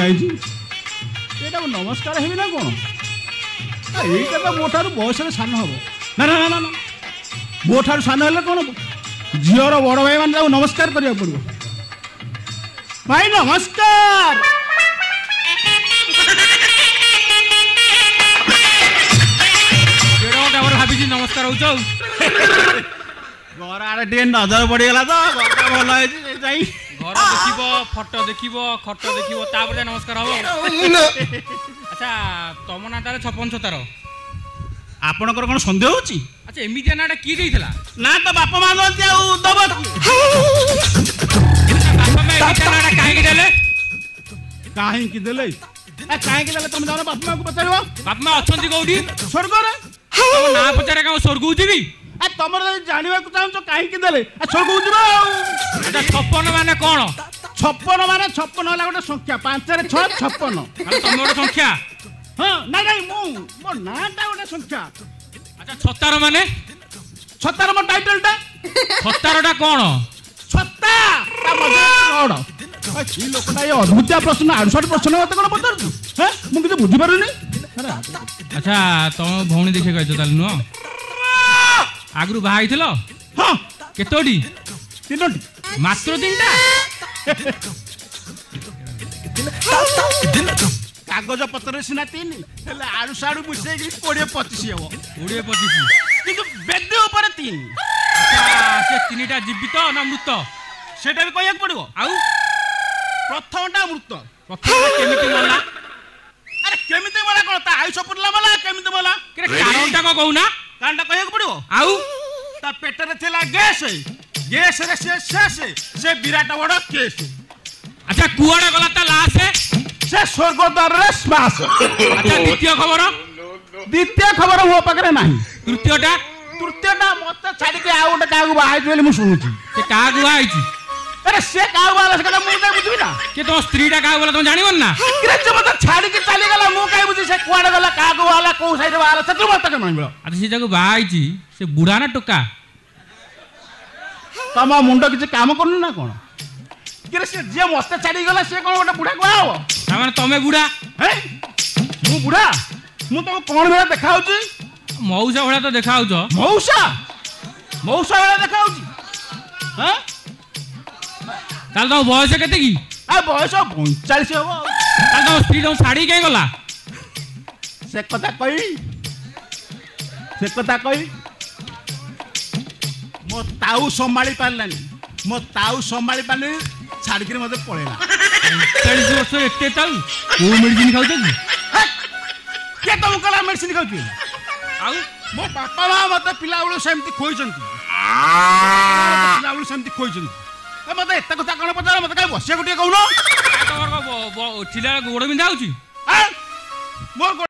जाइए नमस्कार हेबी ना कौन यहीटा तो मो ठार बयस सान हम ना ना ना ना मो ठार सान है कौन झीवर बड़ भाई मान नमस्कार करा पड़ो भाई नमस्कार भाभी नमस्कार हो घर आड़े टे नजर पड़गला तो भल घर देखिब फोटो देखिब खट देखिब नमस्कार हम अच्छा तुम ना तार छपन छतार आपणकर कौन सन्देह होची अच्छा एमितिया नाटा किए देइथला ना तो बापा माँ दे दब बापा मैं एमितिया नाटा काहे देले काहे की देले काहे की देले तुम जानो बापा माँ को पचारिबो बापा माँ अछंती कोठी स्वर्ग रे तुम ना पचारे का स्वर्ग जीवी तुम जानवा चाहो कहीं देले स्वर्ग जीव अच्छा 56 माने कौन 56 माने 56 है गोटे संख्या 5 रे 6 56 तुम गोटे संख्या हाँ नहीं नहीं मो नाटा गोटे संख्या अच्छा छतार माने छतार मो टाइटलटा छतारटा कौन छत्ता लोकटा ये अद्भुत प्रश्न 68 प्रश्न मत कौन पचार मुझे बुझीपारे अच्छा तुम भौणी देखे गए नुह आगु बाहर हाँ केतोटी 3टी मात्र 3टा कागज पत्र सीना 3 हेले आड़ू साड़ू मिसे 20-25 हम 20-25 किंतु बेदी ऊपर 3 से 3टा जीवित ना मृत सेटा भी कहया पड़ो आउ प्रथमटा मृत प्रथम केमिति मरला अरे केमिति मरला कोन ता आयुष पुरला मला केमिति मरला कारणटा को कहूना कारणटा कहया पड़ो आउ ता पेट रे थिला गैस गैस रे से विराट बड़ केस अच्छा कुआडा गला ता लाश से स्वर्ग द्वार रे स्मास अच्छा द्वितीय खबर मो पाखरे नाही तृतीयटा मत छाडी के आ गोटे कागु बाहाई बोली मु सुनुची से कागु बाहाई अरे से कागु वाला से कला मु नहीं बुझी ना के तो स्त्रीटा कागु वाला तुम जानिबन ना किरे जे मत छाडी के चली गला मु काई बुझी से कुआडा गला कागु वाला को साइड वाला से तू मत के मानबो अच्छा से जगह बाहाई से बुढ़ा ना टोका तमा मुंडो किछ काम करनु ना कोन किरे से जे मत छाडी गला से कोन गोटे बुढ़ा को आव तामाने तमे बुढ़ा हे मु बुढ़ा मु तो कोन बेला देखाउची मौसा भला तो देखाउछ मौसा बेला देखाउची हां ताल तो बयस केते की आ बयस 45 हो ताल तो स्त्री तो साड़ी के गला से कथा कही मो ताऊ संभाली पारलानी मो ताऊ संभाली पारनी छाड़ के मते पळेला 40 वर्ष एते ताऊ को मेडिसिन खाउछ की के तुम कला मेडिसिन खाउछ आउ मो बापा मां मते पिला बेलो सेमती खोइचंती पिला बेलो सेमती खोइचंती ए मते एत कथा कोन पचार मते काई बसिया गुटिया कहूनो तोर को चिला गोड़ बिंधा होची मोर